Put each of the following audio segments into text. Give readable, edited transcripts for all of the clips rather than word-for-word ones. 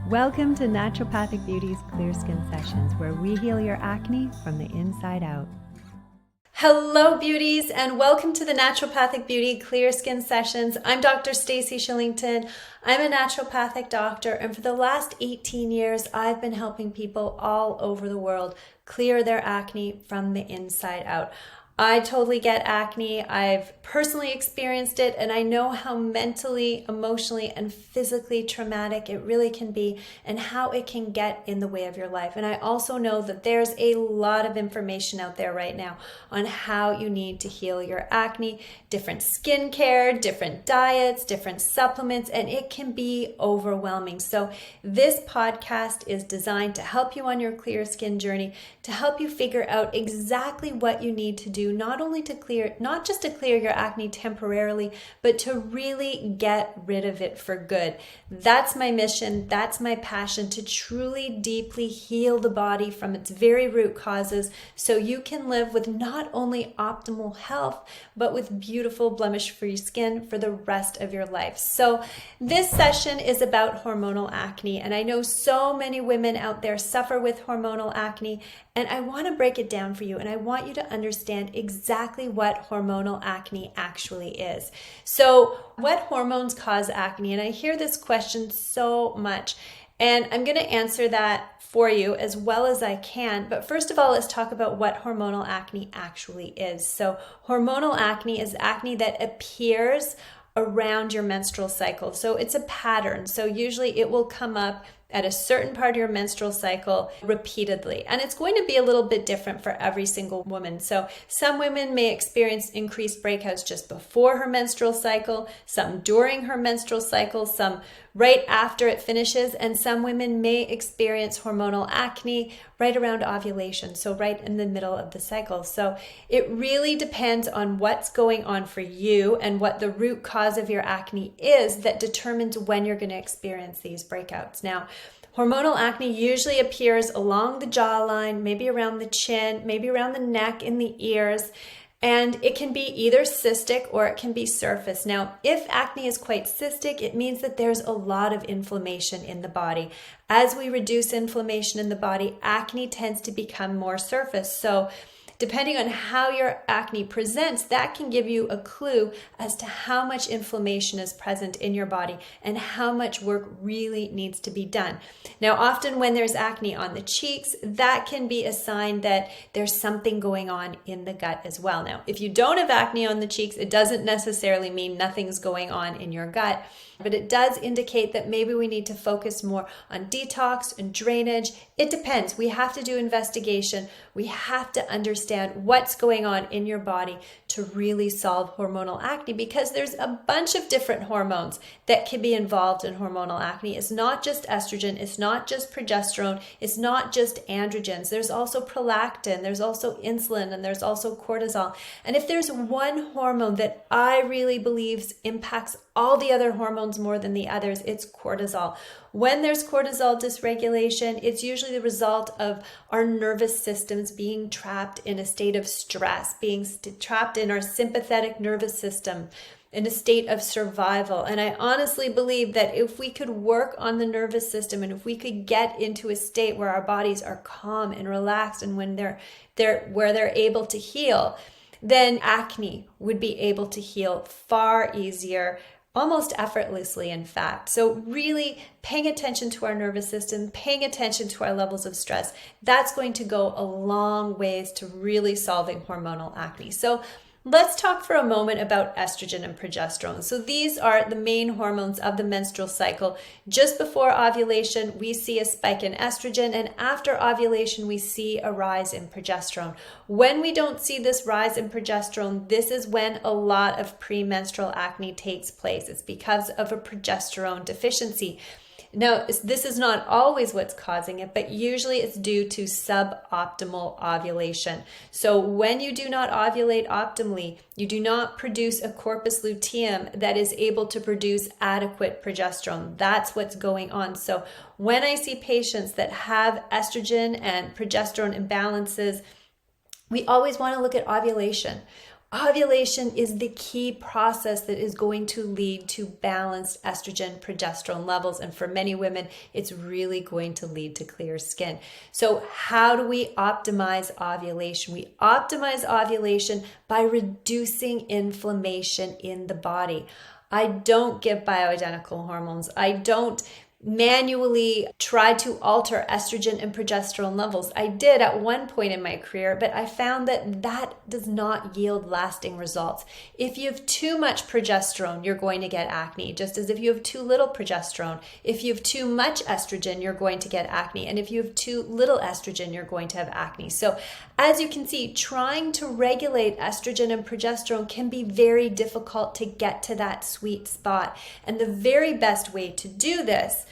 Welcome to Naturopathic Beauty's Clear Skin Sessions, where we heal your acne from the inside out. Hello beauties, and welcome to the Naturopathic Beauty Clear Skin Sessions. I'm Dr. Stacey Shillington. I'm a naturopathic doctor, and for the last 18 years, I've been helping people all over the world clear their acne from the inside out. I totally get acne. I've personally experienced it, and I know how mentally, emotionally, and physically traumatic it really can be and how it can get in the way of your life. And I also know that there's a lot of information out there right now on how you need to heal your acne, different skincare, different diets, different supplements, and it can be overwhelming. So this podcast is designed to help you on your clear skin journey, to help you figure out exactly what you need to do, not just to clear your acne temporarily, but to really get rid of it for good. That's my mission. That's my passion, to truly deeply heal the body from its very root causes so you can live with not only optimal health, but with beautiful blemish-free skin for the rest of your life. So this session is about hormonal acne, and I know so many women out there suffer with hormonal acne, and I want to break it down for you, and I want you to understand exactly what hormonal acne actually is. So what hormones cause acne? And I hear this question so much, and I'm going to answer that for you as well as I can. But first of all, let's talk about what hormonal acne actually is. So hormonal acne is acne that appears around your menstrual cycle. So it's a pattern. So usually it will come up at a certain part of your menstrual cycle repeatedly. And it's going to be a little bit different for every single woman. So some women may experience increased breakouts just before her menstrual cycle, some during her menstrual cycle, some right after it finishes, and some women may experience hormonal acne right around ovulation, so right in the middle of the cycle. So it really depends on what's going on for you and what the root cause of your acne is that determines when you're going to experience these breakouts. Now, hormonal acne usually appears along the jawline, maybe around the chin, maybe around the neck, in the ears, and it can be either cystic or it can be surface. Now, if acne is quite cystic, it means that there's a lot of inflammation in the body. As we reduce inflammation in the body, acne tends to become more surface. So depending on how your acne presents, that can give you a clue as to how much inflammation is present in your body and how much work really needs to be done. Now, often when there's acne on the cheeks, that can be a sign that there's something going on in the gut as well. Now, if you don't have acne on the cheeks, it doesn't necessarily mean nothing's going on in your gut, but it does indicate that maybe we need to focus more on detox and drainage. It depends. We have to do investigation. We have to understand what's going on in your body to really solve hormonal acne, because there's a bunch of different hormones that can be involved in hormonal acne. It's not just estrogen. It's not just progesterone. It's not just androgens. There's also prolactin. There's also insulin, and there's also cortisol. And if there's one hormone that I really believe impacts all the other hormones more than the others, it's cortisol. When there's cortisol dysregulation, it's usually the result of our nervous systems being trapped in a state of stress, being trapped in our sympathetic nervous system, in a state of survival. And I honestly believe that if we could work on the nervous system, and if we could get into a state where our bodies are calm and relaxed, and when they're able to heal, then acne would be able to heal far easier, almost effortlessly, in fact. So really paying attention to our nervous system, paying attention to our levels of stress, that's going to go a long ways to really solving hormonal acne. So let's talk for a moment about estrogen and progesterone. So these are the main hormones of the menstrual cycle. Just before ovulation, we see a spike in estrogen, and after ovulation, we see a rise in progesterone. When we don't see this rise in progesterone, this is when a lot of premenstrual acne takes place. It's because of a progesterone deficiency. Now, this is not always what's causing it, but usually it's due to suboptimal ovulation. So when you do not ovulate optimally, you do not produce a corpus luteum that is able to produce adequate progesterone. That's what's going on. So when I see patients that have estrogen and progesterone imbalances, we always want to look at ovulation. Ovulation is the key process that is going to lead to balanced estrogen, progesterone levels. And for many women, it's really going to lead to clear skin. So how do we optimize ovulation? We optimize ovulation by reducing inflammation in the body. I don't give bioidentical hormones. I don't manually try to alter estrogen and progesterone levels. I did at one point in my career, but I found that that does not yield lasting results. If you have too much progesterone, you're going to get acne, just as if you have too little progesterone. If you have too much estrogen, you're going to get acne. And if you have too little estrogen, you're going to have acne. So as you can see, trying to regulate estrogen and progesterone can be very difficult to get to that sweet spot. And the very best way to do this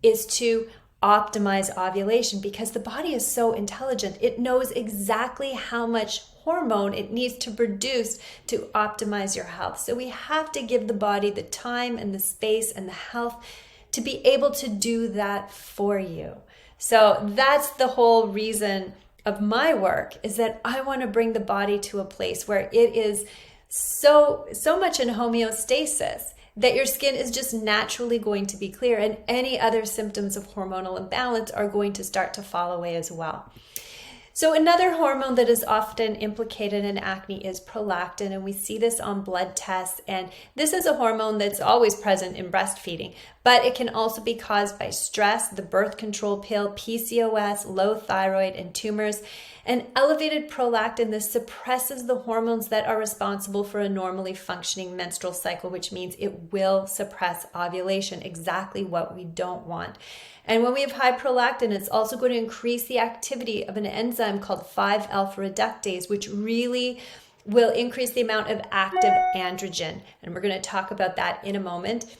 is to optimize ovulation, because the body is so intelligent. It knows exactly how much hormone it needs to produce to optimize your health. So we have to give the body the time and the space and the health to be able to do that for you. So that's the whole reason of my work, is that I want to bring the body to a place where it is so much in homeostasis that your skin is just naturally going to be clear, and any other symptoms of hormonal imbalance are going to start to fall away as well. So another hormone that is often implicated in acne is prolactin, and we see this on blood tests. And this is a hormone that's always present in breastfeeding, but it can also be caused by stress, the birth control pill, PCOS, low thyroid, and tumors. And elevated prolactin, this suppresses the hormones that are responsible for a normally functioning menstrual cycle, which means it will suppress ovulation, exactly what we don't want. And when we have high prolactin, it's also going to increase the activity of an enzyme called 5-alpha reductase, which really will increase the amount of active androgen. And we're going to talk about that in a moment.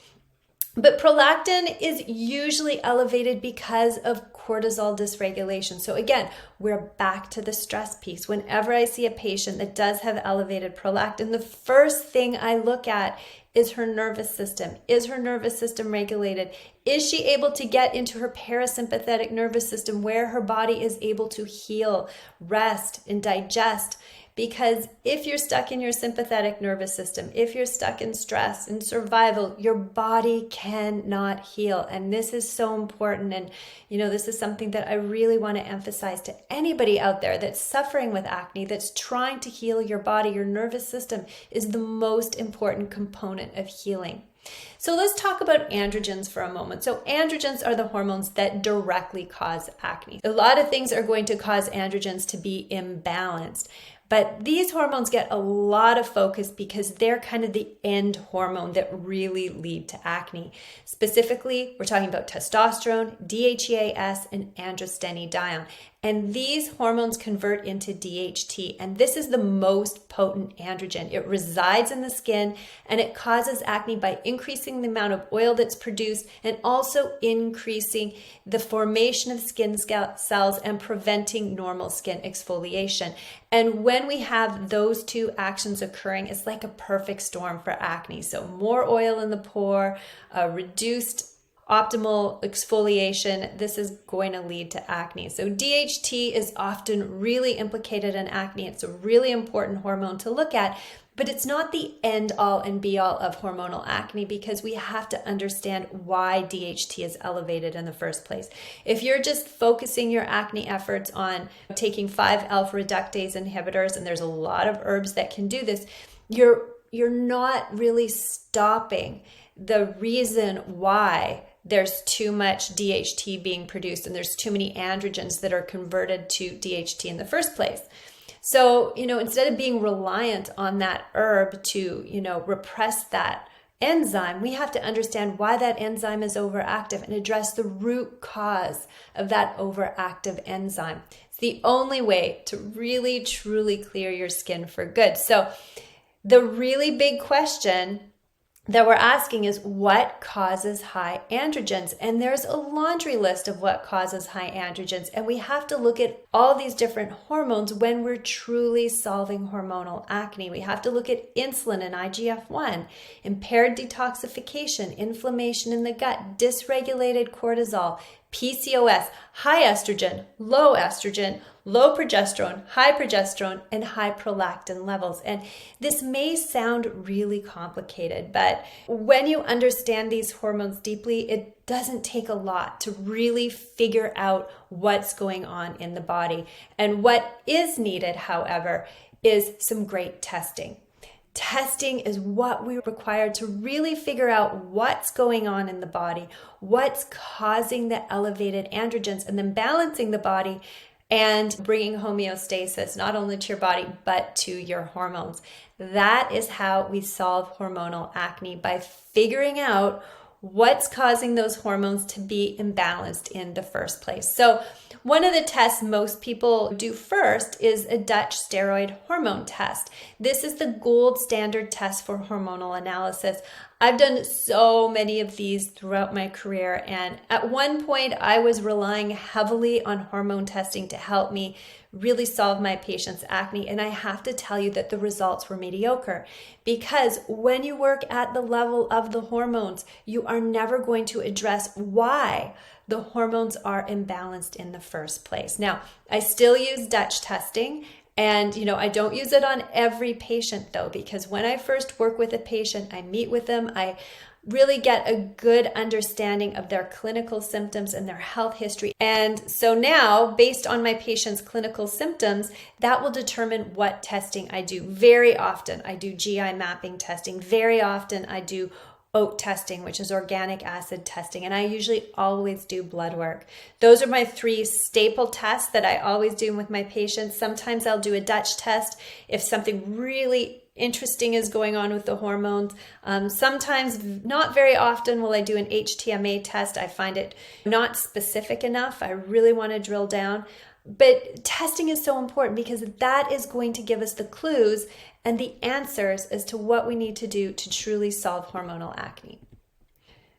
But prolactin is usually elevated because of cortisol dysregulation. So again, we're back to the stress piece. Whenever I see a patient that does have elevated prolactin, the first thing I look at is her nervous system. Is her nervous system regulated? Is she able to get into her parasympathetic nervous system where her body is able to heal, rest, and digest? Because if you're stuck in your sympathetic nervous system, if you're stuck in stress and survival, your body cannot heal. And this is so important. And, this is something that I really want to emphasize to anybody out there that's suffering with acne, that's trying to heal your body. Your nervous system is the most important component of healing. So let's talk about androgens for a moment. So androgens are the hormones that directly cause acne. A lot of things are going to cause androgens to be imbalanced. But these hormones get a lot of focus because they're kind of the end hormone that really lead to acne. Specifically, we're talking about testosterone, DHEAS, and androstenedione. And these hormones convert into DHT, and this is the most potent androgen. It resides in the skin, and it causes acne by increasing the amount of oil that's produced and also increasing the formation of skin cells and preventing normal skin exfoliation. And when we have those two actions occurring, it's like a perfect storm for acne. So more oil in the pore, reduced optimal exfoliation, this is going to lead to acne. So DHT is often really implicated in acne. It's a really important hormone to look at, but it's not the end all and be all of hormonal acne, because we have to understand why DHT is elevated in the first place. If you're just focusing your acne efforts on taking 5-alpha reductase inhibitors, and there's a lot of herbs that can do this, you're not really stopping the reason why there's too much DHT being produced and there's too many androgens that are converted to DHT in the first place. So, instead of being reliant on that herb to, repress that enzyme, we have to understand why that enzyme is overactive and address the root cause of that overactive enzyme. It's the only way to really, truly clear your skin for good. So the really big question that we're asking is, what causes high androgens? And there's a laundry list of what causes high androgens. And we have to look at all these different hormones when we're truly solving hormonal acne. We have to look at insulin and IGF-1, impaired detoxification, inflammation in the gut, dysregulated cortisol, PCOS, high estrogen, low progesterone, high progesterone, and high prolactin levels. And this may sound really complicated, but when you understand these hormones deeply, it doesn't take a lot to really figure out what's going on in the body. And what is needed, however, is some great testing. Testing is what we require to really figure out what's going on in the body, what's causing the elevated androgens, and then balancing the body and bringing homeostasis not only to your body, but to your hormones. That is how we solve hormonal acne, by figuring out what's causing those hormones to be imbalanced in the first place. So one of the tests most people do first is a Dutch steroid hormone test. This is the gold standard test for hormonal analysis. I've done so many of these throughout my career, and at one point I was relying heavily on hormone testing to help me really solve my patients' acne, and I have to tell you that the results were mediocre, because when you work at the level of the hormones, you are never going to address why the hormones are imbalanced in the first place. Now, I still use Dutch testing, and I don't use it on every patient though, because when I first work with a patient, I meet with them, I really get a good understanding of their clinical symptoms and their health history. And so now, based on my patient's clinical symptoms, that will determine what testing I do. Very often I do GI mapping testing. Very often I do OAT testing, which is organic acid testing, and I usually always do blood work. Those are my three staple tests that I always do with my patients. Sometimes I'll do a Dutch test if something really interesting is going on with the hormones. Sometimes, not very often, will I do an HTMA test. I find it not specific enough. I really want to drill down. But testing is so important, because that is going to give us the clues and the answers as to what we need to do to truly solve hormonal acne.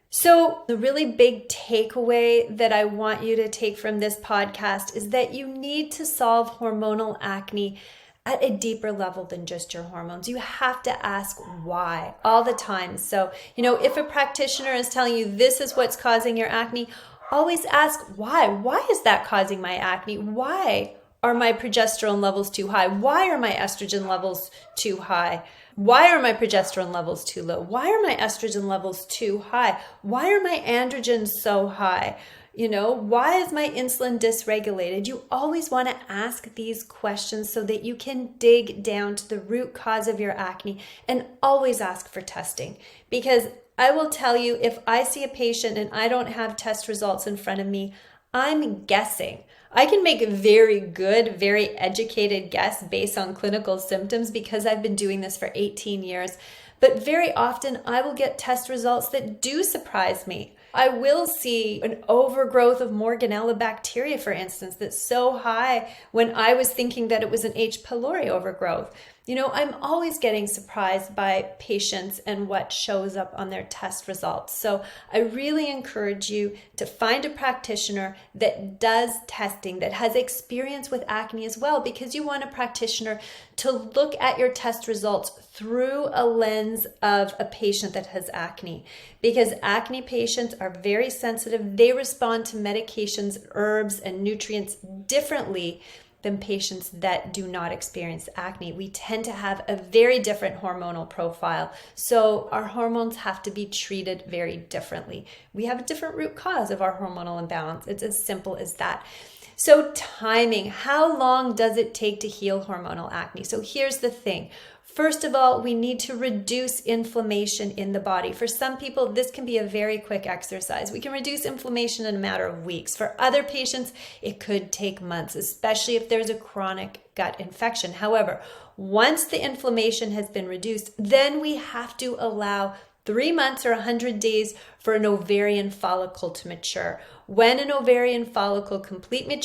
So the really big takeaway that I want you to take from this podcast is that you need to solve hormonal acne at a deeper level than just your hormones. You have to ask why all the time. So, if a practitioner is telling you this is what's causing your acne, always ask why. Why is that causing my acne? Why are my progesterone levels too high? Why are my estrogen levels too high? Why are my progesterone levels too low? Why are my estrogen levels too high? Why are my androgens so high? Why is my insulin dysregulated? You always want to ask these questions so that you can dig down to the root cause of your acne, and always ask for testing. Because I will tell you, if I see a patient and I don't have test results in front of me, I'm guessing. I can make a very good, very educated guess based on clinical symptoms, because I've been doing this for 18 years. But very often I will get test results that do surprise me. I will see an overgrowth of Morganella bacteria, for instance, that's so high when I was thinking that it was an H. pylori overgrowth. I'm always getting surprised by patients and what shows up on their test results. So I really encourage you to find a practitioner that does testing, that has experience with acne as well, because you want a practitioner to look at your test results through a lens of a patient that has acne. Because acne patients are very sensitive. They respond to medications, herbs, and nutrients differently than patients that do not experience acne. We tend to have a very different hormonal profile, so our hormones have to be treated very differently. We have a different root cause of our hormonal imbalance. It's as simple as that. So timing, how long does it take to heal hormonal acne? So here's the thing. First of all, we need to reduce inflammation in the body. For some people, this can be a very quick exercise. We can reduce inflammation in a matter of weeks. For other patients, it could take months, especially if there's a chronic gut infection. However, once the inflammation has been reduced, then we have to allow 3 months or 100 days for an ovarian follicle to mature. When an ovarian follicle completely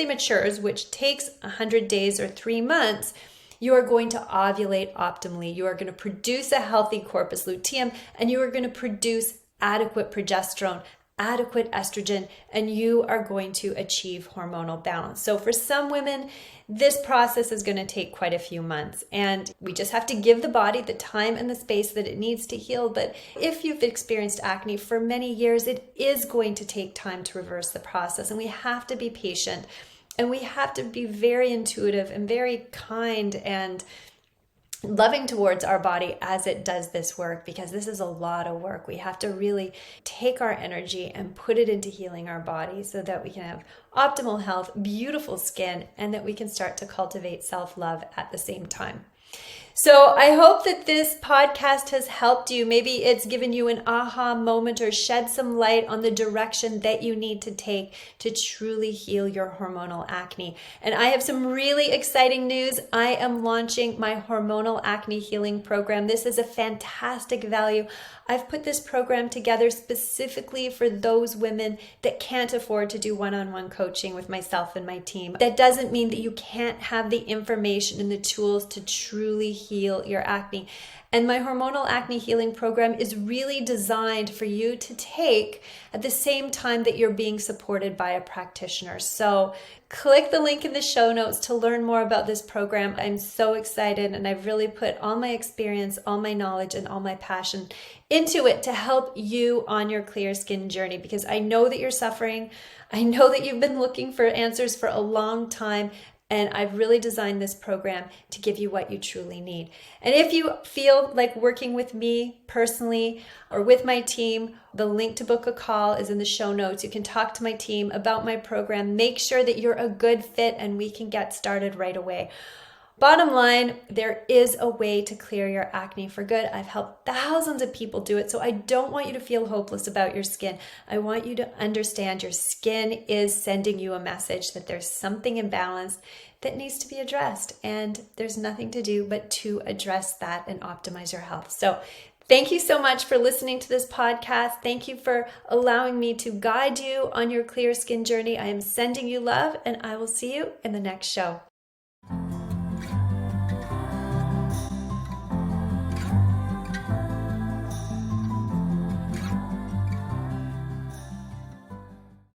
matures, which takes 100 days or 3 months, you are going to ovulate optimally. You are going to produce a healthy corpus luteum, and you are going to produce adequate progesterone adequate estrogen, and you are going to achieve hormonal balance. So for some women, this process is going to take quite a few months, and we just have to give the body the time and the space that it needs to heal. But if you've experienced acne for many years, it is going to take time to reverse the process, and we have to be patient, and we have to be very intuitive and very kind and loving towards our body as it does this work, because this is a lot of work. We have to really take our energy and put it into healing our body so that we can have optimal health, beautiful skin, and that we can start to cultivate self-love at the same time. So I hope that this podcast has helped you. Maybe it's given you an aha moment or shed some light on the direction that you need to take to truly heal your hormonal acne. And I have some really exciting news. I am launching my Hormonal Acne Healing Program. This is a fantastic value. I've put this program together specifically for those women that can't afford to do one-on-one coaching with myself and my team. That doesn't mean that you can't have the information and the tools to truly heal your acne. And my Hormonal Acne Healing Program is really designed for you to take at the same time that you're being supported by a practitioner. So click the link in the show notes to learn more about this program. I'm so excited, and I've really put all my experience, all my knowledge, and all my passion into it to help you on your clear skin journey, because I know that you're suffering. I know that you've been looking for answers for a long time, and I've really designed this program to give you what you truly need. And if you feel like working with me personally or with my team, the link to book a call is in the show notes. You can talk to my team about my program. Make sure that you're a good fit, and we can get started right away. Bottom line, there is a way to clear your acne for good. I've helped thousands of people do it, so I don't want you to feel hopeless about your skin. I want you to understand your skin is sending you a message that there's something imbalanced that needs to be addressed, and there's nothing to do but to address that and optimize your health. So thank you so much for listening to this podcast. Thank you for allowing me to guide you on your clear skin journey. I am sending you love, and I will see you in the next show.